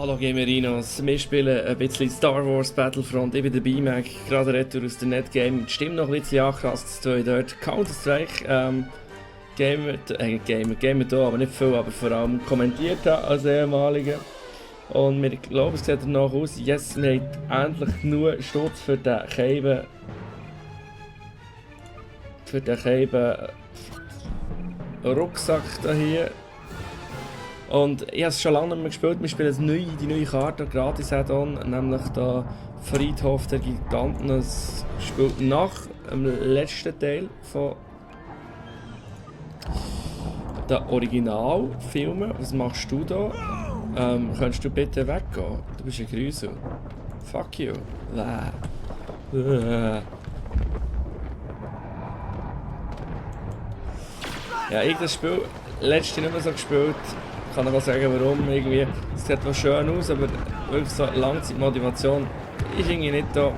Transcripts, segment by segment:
Hallo Gamerinos, wir spielen ein bisschen Star Wars Battlefront. Ich bin der B-Mac, gerade retour aus der Netgame. Die Stimme noch ein bisschen angepasst, dort Counter-Strike Gamer da, aber nicht viel, aber vor allem kommentiert als ehemaliger. Und wir glauben, es sieht danach aus, yes, wir haben endlich genug Stutz für den Keiben. Rucksack hier. Und ich habe es schon lange nicht mehr gespielt. Wir spielen die neue Karte, gratis Add-on, nämlich der Friedhof der Giganten. Es spielt nach dem letzten Teil von den Originalfilmen. Was machst du da? Könntest du bitte weggehen? Du bist ein Grüsel. Fuck you. Ja, ich das Spiel letzte nicht mehr so gespielt. Ich kann auch sagen, warum. Irgendwie, es sieht was schön aus, aber wirklich so Langzeitmotivation ist irgendwie nicht da.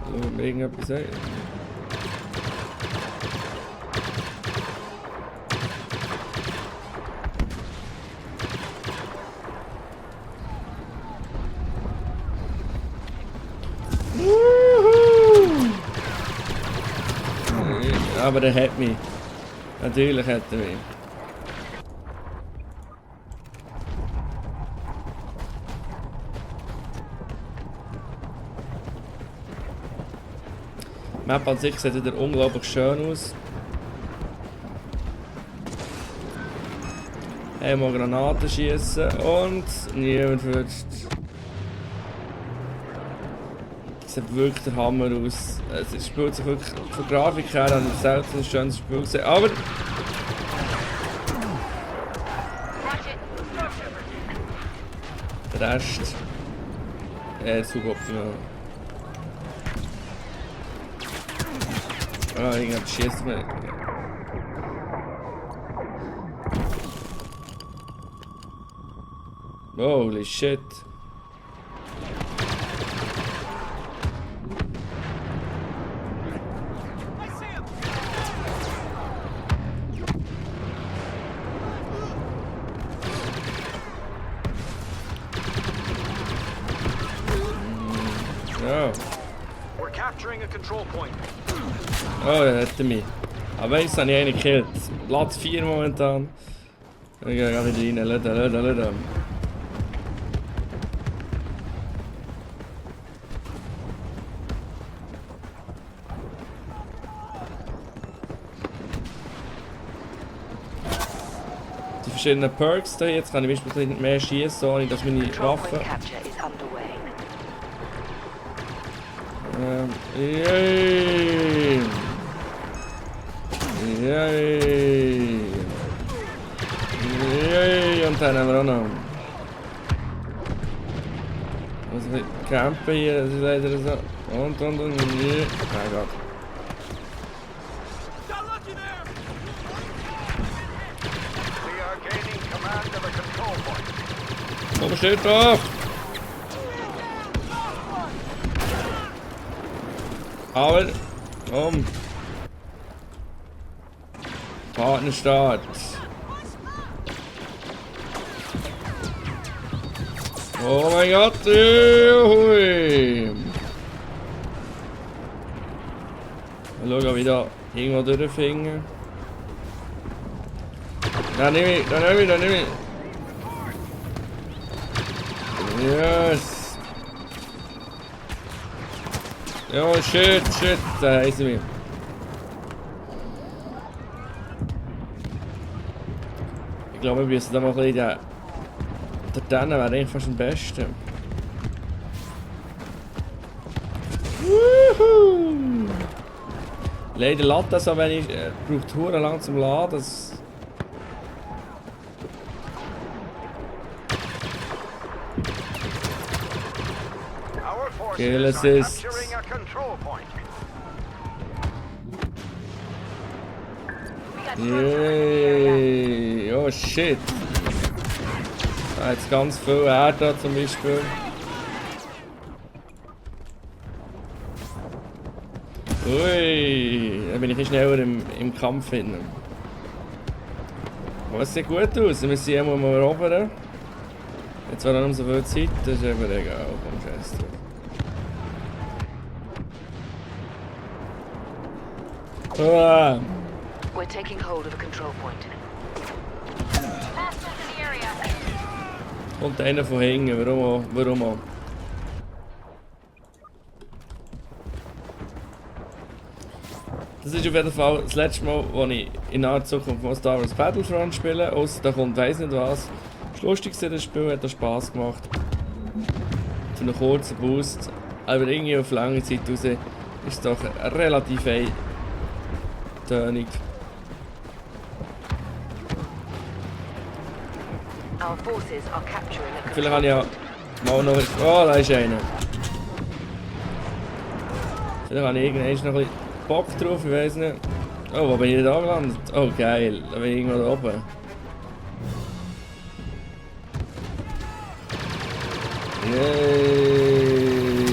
Schauen wir irgendetwas sagen. Aber der hat mich. Natürlich hat er mich. Die Map an sich sieht wieder unglaublich schön aus. Einmal Granaten schießen und niemand wird. Es sieht wirklich der Hammer aus. Es spielt sich wirklich von Grafik her an selbst ein schönes Spiel gesehen. Aber der Rest suboptimal. Ah, irgendjemand schießt mir. Holy shit. Oh, er hätte mich. Aber jetzt habe ich einen gekillt. Platz 4 momentan. Ich gehe wieder rein. Lada. Die verschiedenen Perks hier. Jetzt kann ich beispielsweise nicht mehr schießen, ohne dass meine Waffe. Yay! Und dann haben wir auch noch. Also wir campen hier, das ist leider so. Und. Mein Gott. Komm, steht drauf! Aber, Partnerstart. Oh mein Gott, hui. Mal schauen, wie da irgendwo durchfingen. Da nehme ich. Yes. Oh shit, da ist sie mir. Ich glaube, wir müssen da mal ein bisschen der Tanne wäre eigentlich fast am besten. Woohoo! Leider lädt das so, wenn ich braucht hure lang zum Laden. Kill Assist. Yay. Oh shit. Da hat ganz viel Erde zum Beispiel. Ui, dann bin ich ein schneller im Kampf hin. Aber es sieht gut aus, wir sind einmal mal erobern. Jetzt war noch nicht so viel Zeit, das ist aber egal, komm scheiß drauf. Ah. We're taking hold of a control point. Kommt einer von hinten, warum auch? Warum auch? Das ist auf jeden Fall das letzte Mal, als ich in naher Zukunft mal Star Wars Battlefront spiele. Ausser da kommt weiss nicht was. Das Lustigste das Spiel hat auch Spass gemacht. Für einen kurzen Boost. Aber irgendwie auf lange Zeit raus ist es doch relativ eintönig. Our forces are capturing a Vielleicht control habe ich ja mal noch... Oh, da ist einer. Vielleicht habe ich irgendwann noch ein bisschen Bock drauf, ich weiß nicht. Oh, wo bin ich da gelandet? Oh, geil. Da bin ich irgendwo da oben. Yay.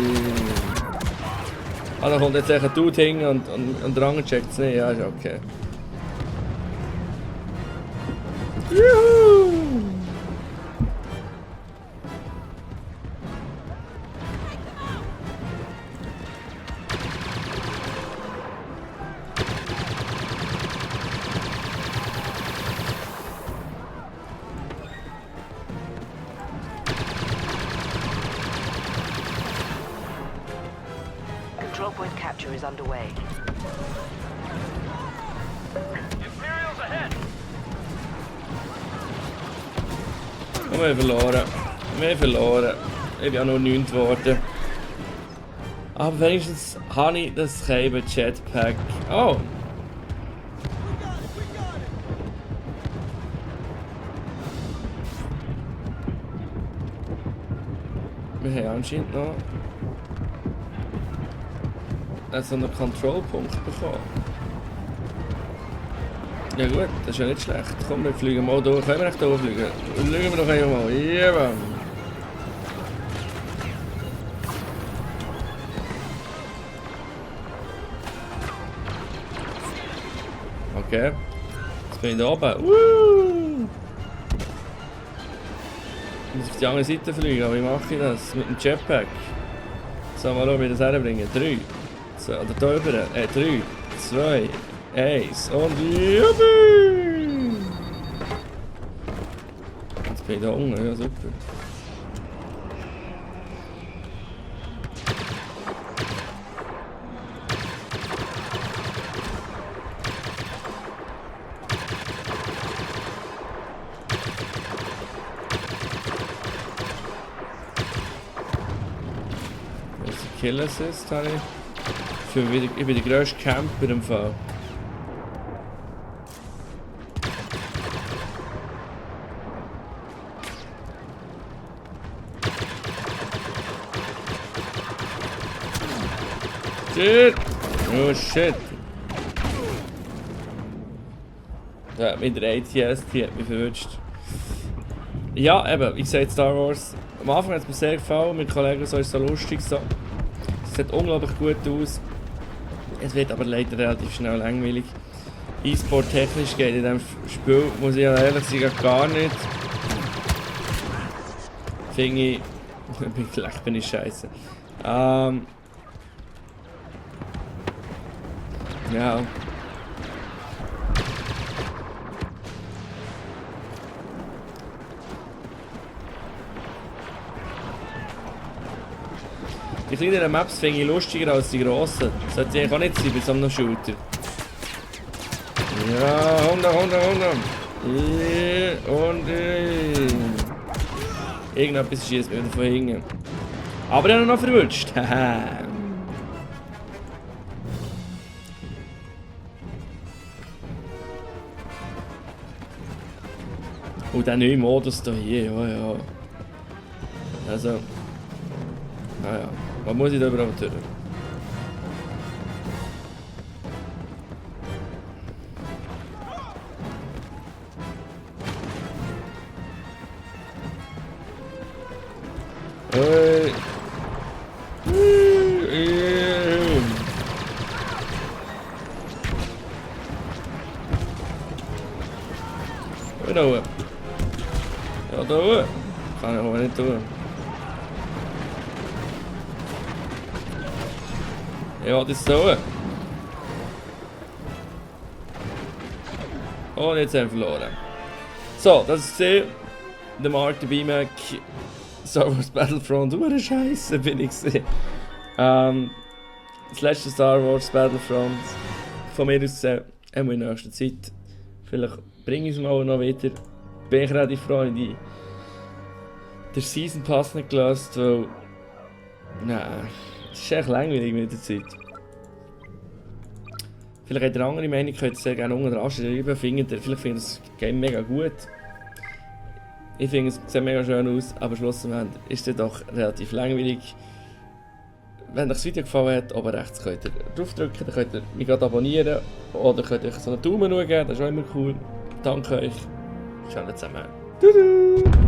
Ah, da kommt jetzt echt ein Dude hin und der andere checkt es nicht. Ja, ist okay. Juhu! control point capture is underway. Imperials ahead! Und wir haben verloren. Wir haben verloren. Ich bin auch noch 9 geworden. Aber wenigstens habe ich das Cable Jetpack. Oh! Wir haben anscheinend noch so einen Kontrollpunkt bekommen. Ja gut, das ist ja nicht schlecht. Komm, wir fliegen mal durch. Können wir echt durchfliegen? Schauen wir doch einmal. Ja, Mann. Okay. Jetzt bin ich da oben. Woo! Ich muss auf die andere Seite fliegen, aber wie mache ich das? Mit dem Jetpack. So, mal schauen, wie ich das herbringe. 3. So, oder da rüber. 3, 2, 1 und juppie! Jetzt bin ich da unten, ja super. Kill Assist habe ich. Ich bin der grösste Camper im Fall. Shit! Oh shit! Ja, mit der ATS, die hat mich verwünscht. Ja, eben, wie gesagt, Star Wars. Am Anfang hat es mir sehr gefallen, mit Kollegen so ist es so lustig. So. Es sieht unglaublich gut aus. Es wird aber leider relativ schnell langweilig. E-Sport technisch geht in diesem Spiel, muss ich ehrlich sagen, gar nicht. Finde ich. Vielleicht bin ich scheiße. Ja. Die kleineren Maps finde ich lustiger als die grossen. Das sollte eigentlich auch nicht sein bei so einem Shooter. Ja, 100. Und irgendetwas schießt mich wieder von hinten. Aber ich habe ihn noch verwünscht. Haha. Und der neue Modus hier, ja. Also. Naja. Was muss ich da überhaupt tun? Kann ich aber nicht tun. Ja, das ist so. Und jetzt haben wir verloren. So, das ist gesehen. Der Mark, der B-Mac, Star Wars Battlefront. Eine Scheiße bin ich gesehen. Das letzte Star Wars Battlefront von mir aus gesehen, in nächster Zeit. Vielleicht bringe ich es mal noch wieder. Bin ich relativ Freunde. Der Season Pass nicht gelöst, weil. Nein, es ist echt langweilig mit der Zeit. Vielleicht habt ihr eine andere Meinung, könnt ihr sehr gerne unten dran schreiben. Vielleicht findet ihr das Game mega gut. Ich finde, es sieht mega schön aus, aber schlussendlich ist es doch relativ langweilig. Wenn euch das Video gefallen hat, oben rechts könnt ihr draufdrücken, dann könnt ihr mich gerade abonnieren oder könnt ihr so einen Daumen geben, das ist auch immer cool. Danke euch. Ciao zusammen. Tudu!